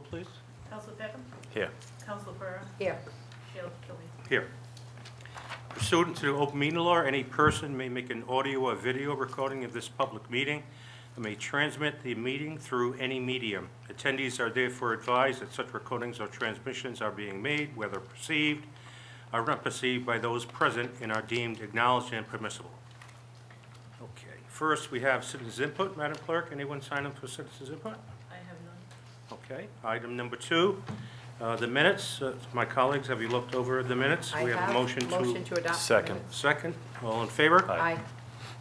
vote, please. Council Peckham? Here. Council Pereira? Here. Chair Kelly? Here. Pursuant to the open meeting law, any person may make an audio or video recording of this public meeting and may transmit the meeting through any medium. Attendees are therefore advised that such recordings or transmissions are being made, whether perceived or not perceived by those present, and are deemed acknowledged and permissible. Okay. First, we have citizens' input. Madam Clerk, anyone sign up for citizens' input? I have none. Okay. Item number 2, the minutes. My colleagues, have you looked over the minutes? I We have a motion to adopt. Second. Second. All in favor? Aye.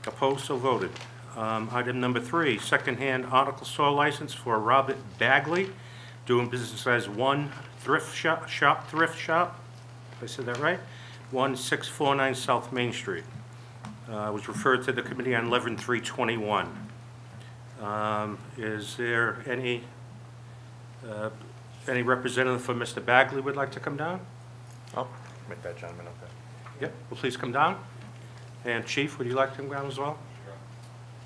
Opposed, so voted. Item number 3, secondhand article store license for Robert Bagley, doing business as One Thrift Shop, if I said that right, 1649 South Main Street. Was referred to the committee on 11/3/21. Is there any representative for Mr. Bagley would like to come down? I'll make that gentleman up there. Yep, well, please come down. And Chief, would you like to come down as well? Sure.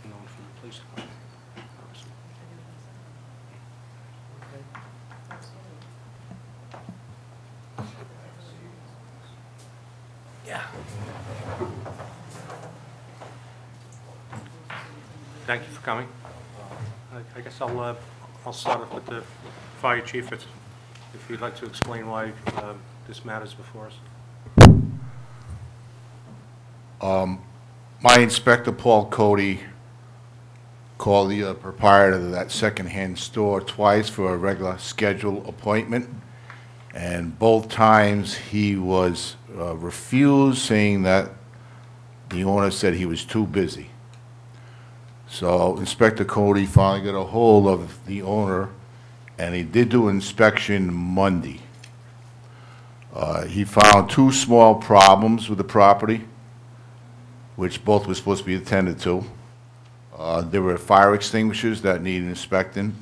No one from the police department. Yeah. Thank you for coming. I guess I'll start off with the fire chief, if you'd like to explain why this matters before us. My inspector, Paul Cody, called the proprietor of that secondhand store twice for a regular scheduled appointment, and both times he was refused, saying that the owner said he was too busy. So Inspector Cody finally got a hold of the owner, and he did do an inspection Monday. He found 2 small problems with the property, which both were supposed to be attended to. There were fire extinguishers that needed inspecting,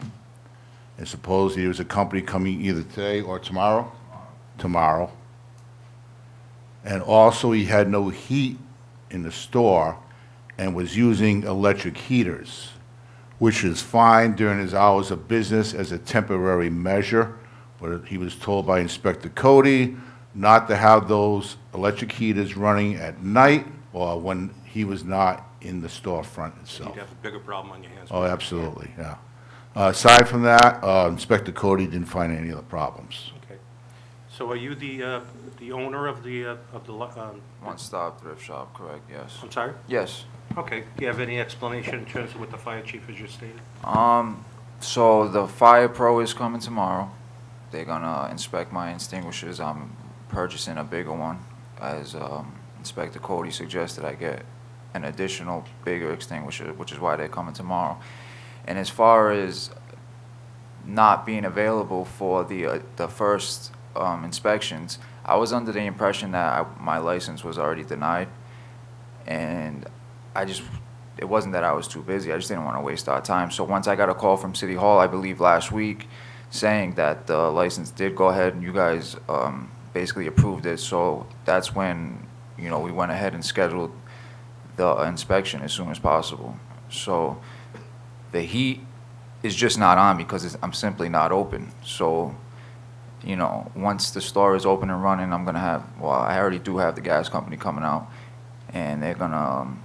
and supposedly there was a company coming either today or tomorrow. Tomorrow. And also he had no heat in the store and was using electric heaters, which is fine during his hours of business as a temporary measure, but he was told by Inspector Cody not to have those electric heaters running at night or when he was not in the storefront itself. You'd have a bigger problem on your hands. Oh, absolutely, yeah. Aside from that, Inspector Cody didn't find any other problems. Okay. So are you the owner of the One Stop Thrift Shop, correct, yes. I'm sorry? Yes. Okay. Do you have any explanation in terms of what the fire chief has just stated? So the fire pro is coming tomorrow. They're gonna inspect my extinguishers. I'm purchasing a bigger one, as Inspector Cody suggested I get an additional bigger extinguisher, which is why they're coming tomorrow. And as far as not being available for the first inspections, I was under the impression that my license was already denied, and it wasn't that I was too busy, I just didn't want to waste our time. So once I got a call from City Hall, I believe last week, saying that the license did go ahead and you guys basically approved it, so that's when, you know, we went ahead and scheduled the inspection as soon as possible. So the heat is just not on because I'm simply not open. So, you know, once the store is open and running, I'm gonna have, well, I already do have the gas company coming out, and they're gonna,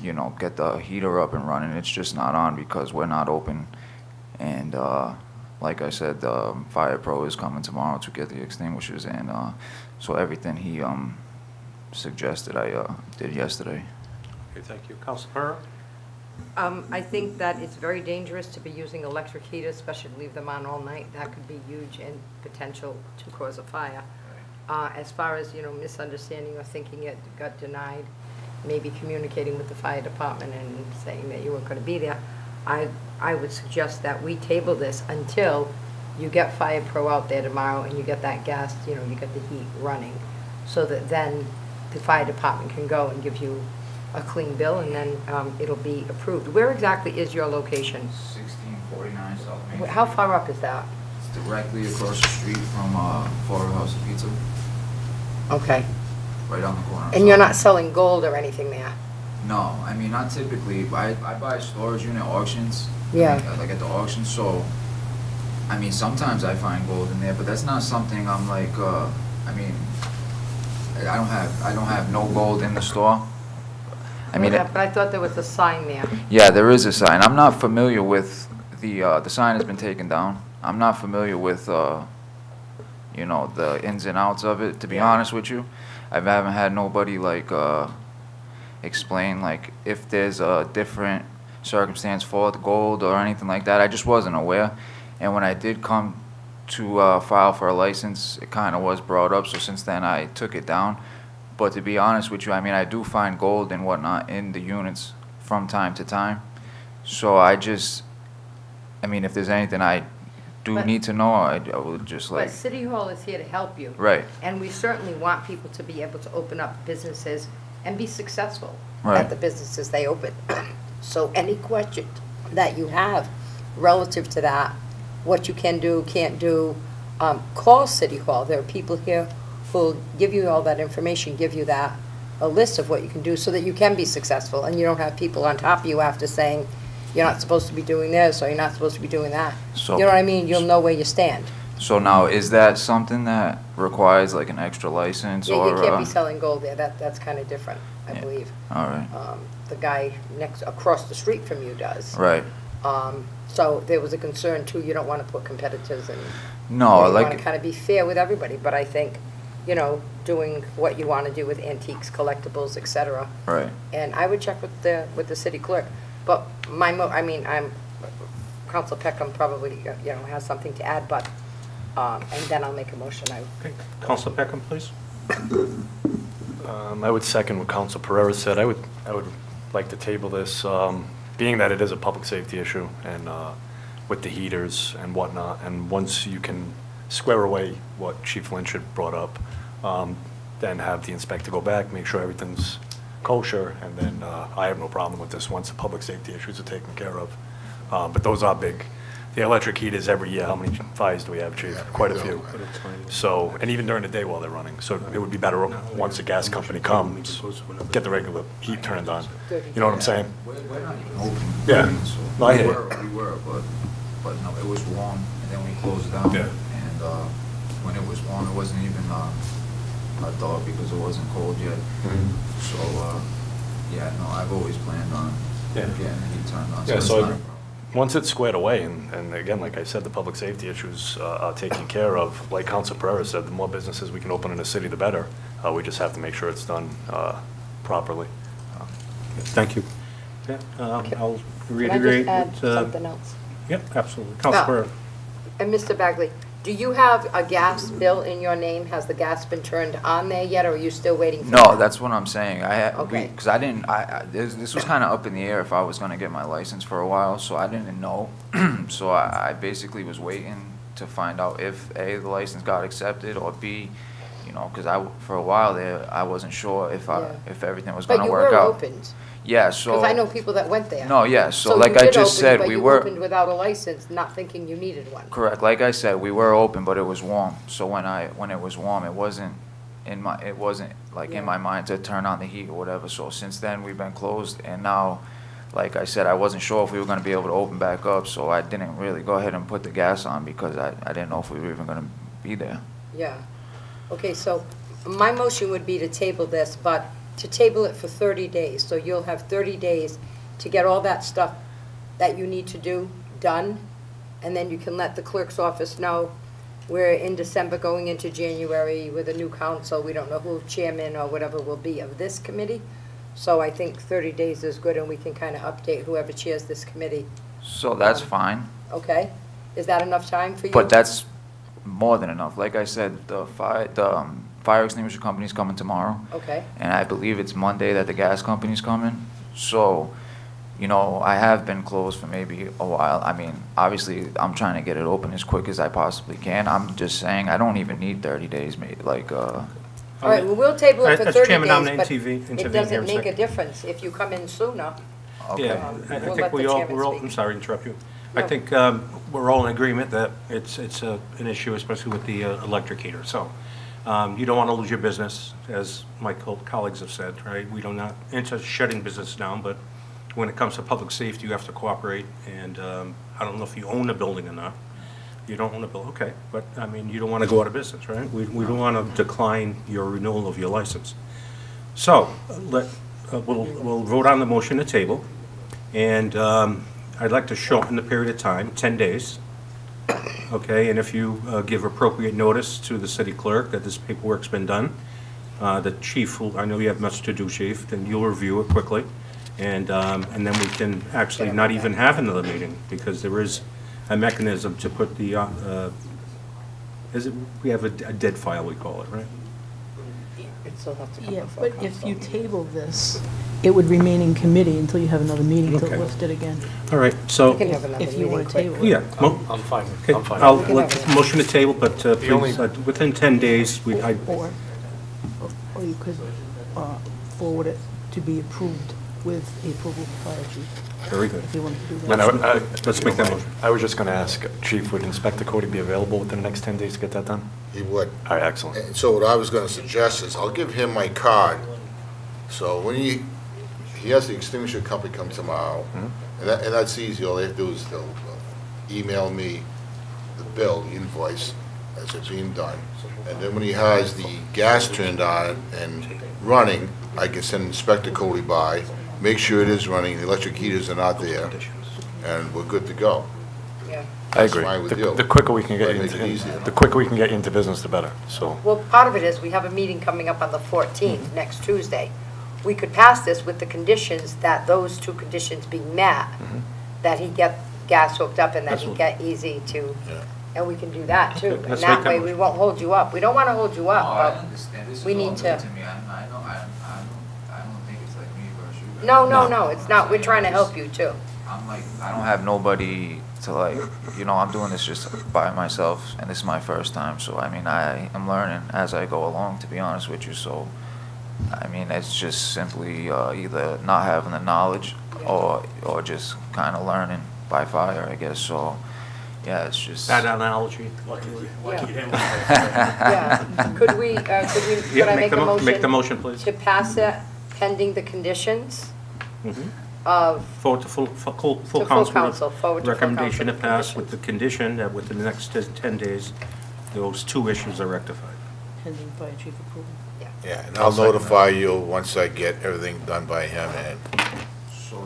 you know, get the heater up and running. It's just not on because we're not open. And like I said, the fire pro is coming tomorrow to get the extinguishers, and so everything he suggested I did yesterday. Okay, thank you. Council Pereira? I think that it's very dangerous to be using electric heaters, especially leave them on all night. That could be huge and potential to cause a fire. As far as, you know, misunderstanding or thinking it got denied, maybe communicating with the fire department and saying that you weren't going to be there, I would suggest that we table this until you get Fire Pro out there tomorrow and you get that gas, you know, you get the heat running, so that then the fire department can go and give you a clean bill, and then it'll be approved. Where exactly is your location? 1649 South Main Street. How far up is that? It's directly across the street from Florida House of Pizza, Okay. right on the corner. And you're not selling gold or anything there? No, I mean, not typically. I buy storage unit auctions. Yeah. Like at the auction, so I mean, sometimes I find gold in there, but that's not something I'm like, I mean, I don't have no gold in the store. I mean, But I thought there was a sign there. yeah, there is a sign. I'm not familiar with the sign has been taken down. I'm not familiar with, you know, the ins and outs of it, to be Yeah. honest with you. I haven't had nobody like, explain like if there's a different circumstance for the gold or anything like that. I just wasn't aware. And when I did come to file for a license, it kind of was brought up. So since then, I took it down. But to be honest with you, I mean, I do find gold and whatnot in the units from time to time. So I mean, if there's anything I do But- need to know, I would just like, But City Hall is here to help you. right, And we certainly want people to be able to open up businesses and be successful Right. at the businesses they open. So any question that you have relative to that, what you can do, can't do, call City Hall. There are people here who'll give you all that information, give you a list of what you can do so that you can be successful, and you don't have people on top of you after saying, you're not supposed to be doing this, or you're not supposed to be doing that. So- You know what I mean? You'll know where you stand. So now, is that something that requires like an extra license Yeah, or? you can't be selling gold there, that's kind of different, I Yeah. believe. All right, The guy across the street from you does. right. So there was a concern too, you don't want to put competitors in. No, You want like, to kind of be fair with everybody, but I think, you know, doing what you want to do with antiques, collectibles, et cetera. right. And I would check with the city clerk. But Council Peckham probably, you know, has something to add, but, and then I'll make a motion. Okay, Councilor Peckham, please. I would second what Council Pereira said. I would like to table this, being that it is a public safety issue and with the heaters and whatnot. And once you can square away what Chief Lynch had brought up, then have the inspector go back, make sure everything's kosher, and then I have no problem with this once the public safety issues are taken care of. But those are big. The electric heaters every year, how many fires do we have, Chief? Quite a few. So, and even during the day while they're running. So it would be better once the gas company comes, get the regular heat turned on. You know what I'm saying? We're not even open. Yeah. So No, I hear you. We were, but no, it was warm, and then we closed down. Yeah. And when it was warm, it wasn't even a thought because it wasn't cold yet. So, yeah, no, I've always planned on Yeah. getting the heat turned on. Yeah, it's so not a problem. once it's squared away, and again, like I said, the public safety issues are taken care of, like Council Pereira said, the more businesses we can open in the city, the better. We just have to make sure it's done properly. Thank you. Yeah, I'll Can I reiterate. just add what, something else? Yep, absolutely. Councilor No. Pereira. And Mr. Bagley, do you have a gas bill in your name? Has the gas been turned on there yet, or are you still waiting for No, that? that's what I'm saying. Okay. Because I didn't, this was kind of up in the air if I was gonna get my license for a while, so I didn't know. So I basically was waiting to find out if A, the license got accepted, or B, you know, because for a while there, I wasn't sure if Yeah. if everything was But gonna you work were out. opened, Yeah, so. because I know people that went there. No, yeah, so you like I did just open, said, but we you were. opened without a license, not thinking you needed one. Correct. Like I said, we were open, but it was warm. So when it was warm, it wasn't like Yeah. in my mind to turn on the heat or whatever. So since then, we've been closed, and now, like I said, I wasn't sure if we were gonna be able to open back up, so I didn't really go ahead and put the gas on because I didn't know if we were even gonna be there. Yeah. Okay, so my motion would be to table this, but to table it for 30 days. So you'll have 30 days to get all that stuff that you need to do done, and then you can let the clerk's office know we're in December going into January with a new council. We don't know who chairman or whatever will be of this committee. So I think 30 days is good, and we can kind of update whoever chairs this committee. So that's fine, Okay? Is that enough time for you? but that's more than enough. Like I said, the fire extinguisher company's coming tomorrow. Okay. And I believe it's Monday that the gas company's coming. So, you know, I have been closed for maybe a while. I mean, obviously, I'm trying to get it open as quick as I possibly can. I'm just saying, I don't even need 30 days, mate. Like, All right, well, we'll table it for As 30 chairman, days, nominate but intervene it here doesn't a make a second. difference if you come in sooner. okay. Yeah, I We'll think let the chairman we're all, speak. I'm sorry to interrupt you. No. I think we're all in agreement that it's an issue, especially with the electric heater. So you don't want to lose your business, as my colleagues have said, right? We don't not into shutting business down, but when it comes to public safety, you have to cooperate. And I don't know if you own the building or not. You don't own a bill, okay, but, I mean, you don't want to go out of business, right? We don't want to decline your renewal of your license. So, we'll vote on the motion to table, and I'd like to shorten the period of time, 10 days, okay? And if you give appropriate notice to the city clerk that this paperwork's been done, the chief will, I know you have much to do, chief, then you'll review it quickly, and then we can actually not even have another meeting, because there is a mechanism to put the, we have a dead file, we call it, right? Yeah, but if you table this, it would remain in committee until you have another meeting to Okay. lift it again, All right, so, We can have another if you meeting want to quick. table it. yeah, I'm fine, okay, I'm fine. I'll, We can let- have it. motion to table, but please, only- within 10 days, Or you could forward it to be approved with the approval of the fire chief, very good. if you wanted to do And that. Let's make that motion. I was just going to ask, Chief, would Inspector Cody be available within the next 10 days to get that done? He would. All right, excellent. And so what I was gonna suggest is, I'll give him my card, so when he has the extinguisher company come tomorrow, and that's easy, all they have to do is they'll email me the bill, the invoice, as it's being done, and then when he has the gas turned on and running, I can send Inspector Cody by, make sure it is running, the electric heaters are not there, and we're good to go. Yeah. I That's agree. fine with you. The quicker we can get Might you make it easier. into, the quicker we can get you into business, the better, so. Well, part of it is, we have a meeting coming up on the 14th, next Tuesday. We could pass this with the conditions that those two conditions be met, that he get gas hooked up and that he Absolutely. get easy to, Yeah. and we can do that too. Okay, And let's that make that way, we motion. won't hold you up. We don't want to hold you No, I up, understand. This we is all need new to- to me. I don't think it's like me versus you but, guys. no, it's not. We're trying to help you too. I'm like, I don't have nobody to like, I'm doing this just by myself, and this is my first time, so I mean, I am learning as I go along, to be honest with you, so, I mean, it's just simply either not having the knowledge or just kind of learning by fire, I guess, so, yeah, it's just. Bad analogy. Yeah. Could we, could I make a motion? Make the motion, please. To pass it pending the conditions Mhm. of, Forward to full full council. council, forward to full Recommendation to council pass with the condition that within the next 10 days, those two issues are rectified. Pending fire chief approval. Yeah, and I'll notify you once I get everything done by him, and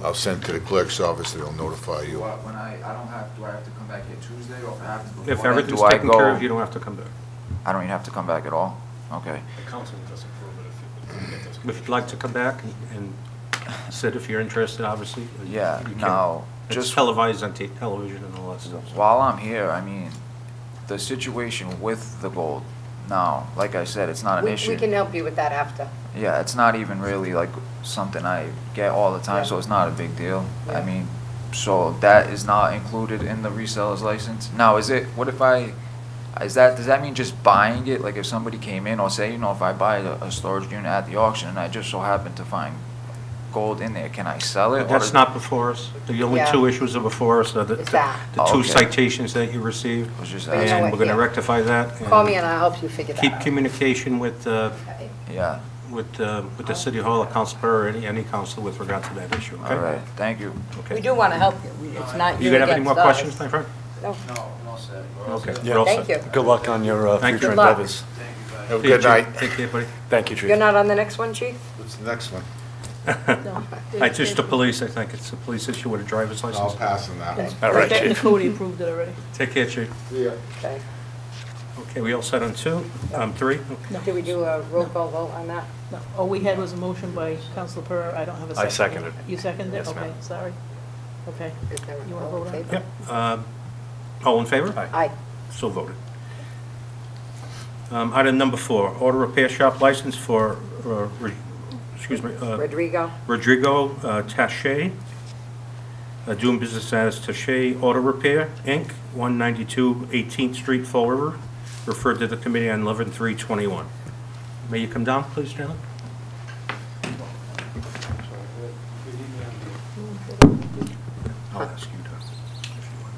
I'll send to the clerk's office, they'll notify you. When I don't have, do I have to come back here Tuesday, or if I have to go? If when everything's do I taken care go? of, you don't have to come back. I don't even have to come back at all? Okay. The council doesn't approve it If you'd like to come back and sit, if you're interested, obviously. Yeah, you can. now, It's just televised on television and all that stuff. so. while I'm here, I mean, the situation with the gold, now, like I said, it's not an we issue. can help you with that after. Yeah, it's not even really like something I get all the time, so Yeah. it's not a big deal. I Yeah. mean, so that is not included in the reseller's license? Now, does that mean just buying it? Like if somebody came in, or say, if I buy a storage unit at the auction and I just so happen to find gold in there, can I sell it? or That's does- not before us. The only Yeah. two issues are before us are the Is that. the two Okay. citations that you received. Was just But you know asking. And what, we're going to yeah. rectify that. and Call me and I'll help you figure that Keep out. communication with Okay. Yeah, the city hall, or council, or any council with regard to that issue, okay? all right, thank you. Okay. We do want to help you. It's not you You gonna have any against more us. questions, my friend? No. Okay. Yeah. we're all Thank set. you. Good luck on your Thank you. future Good luck. endeavors. Have a See you, good Chief. night. Take care, buddy. Thank you, Chief. You're not on the next one, chief? What's the next one? No. It's just the police, I think. It's a police issue with a driver's I'll license. pass on that one. All right, Inspector Chief. Cody approved it already. Take care, chief. Yeah. Okay. Okay, we all set on three? No. Did we do a roll call vote on that? No, all we had was a motion by Council Pereira, I don't have a second. I seconded. You seconded it? Yes, ma'am. Okay, sorry. Okay. Is there You wanna all in vote on it? favor? Yep. All in favor? Aye. Aye. So voted. Item number 4, auto repair shop license for, Rodrigo? Rodrigo Taché, doing business as Taché Auto Repair, Inc., 192 18th Street, Fall River, referred to the committee on 11/3/21. May you come down, please, gentlemen? I'll ask you to, if you want.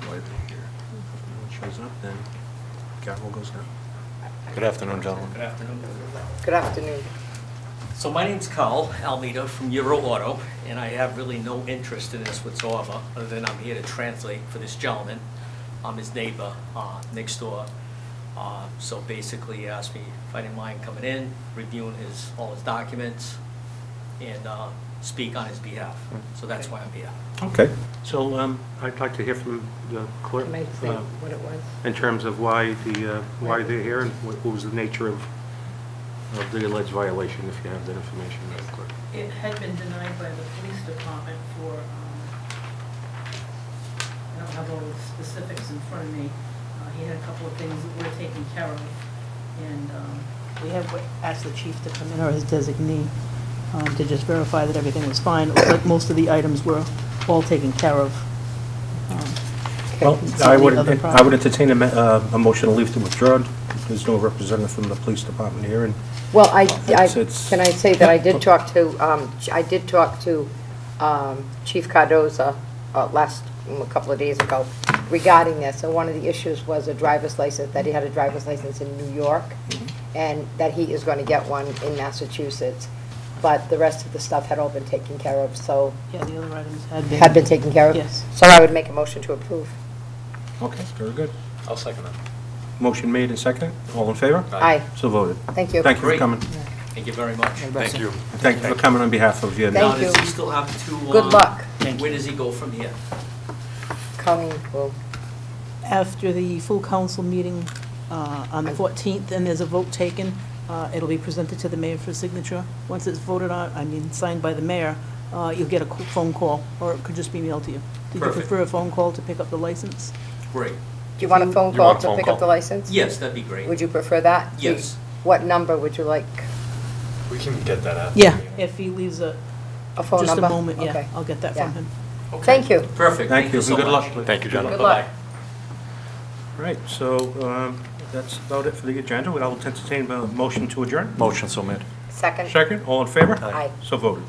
Right here. If no one shows up, then gavel goes down. Good afternoon, gentlemen. Good afternoon. So my name's Carl Almeida from Euro Auto, and I have really no interest in this whatsoever, other than I'm here to translate for this gentleman. I'm his neighbor next door. So basically, he asked me if I didn't mind coming in, reviewing all his documents, and speak on his behalf. So that's why I'm here. Okay. So I'd like to hear from the clerk Can I say what it was? in terms of why they're here and what was the nature of the alleged violation, if you have that information, Madam Clerk. It had been denied by the police department for, I don't have all the specifics in front of me. He had a couple of things that were taken care of, and, We have asked the chief to come in, or his designee, to just verify that everything was fine. It looks like most of the items were all taken care of. Well, Some of the other I would entertain a motion to leave to withdraw. There's no representative from the police department here, and Well, It's- can I say that I did talk to Chief Cardoza a couple of days ago regarding this, and one of the issues was a driver's license, that he had a driver's license in New York, and that he is going to get one in Massachusetts, but the rest of the stuff had all been taken care of, so, Yeah, the other items had been taken care of? Yes. So I would make a motion to approve. okay, very good. I'll second that. Motion made and seconded. All in favor? Aye, So voted. thank you. Thank you for Great. coming. Thank you very much. Thank you. Thank you for coming on behalf of your. Thank Now, does you. he still have to? Good luck. Where does he go from here? Colleen will, After the full council meeting on the 14th, and there's a vote taken, it'll be presented to the mayor for signature. Once it's voted on, signed by the mayor, you'll get a phone call, or it could just be mailed to you. Did you Perfect. prefer a phone call to pick up the license? Great. do you want a phone You call want a to phone pick up call? the license? Yes, that'd be great. Would you prefer that? Yes. What number would you like? We can get that after. Yeah, if he leaves A phone just number? a moment, yeah, Okay. I'll get that Yeah. from him. Okay. Thank you. Perfect. Thank you, so and good much. luck. Thank you, gentlemen. Good luck. Bye-bye. Right, so that's about it for the agenda. I'll entertain a motion to adjourn. Motion so made. Second? Second, all in favor? Aye. So voted.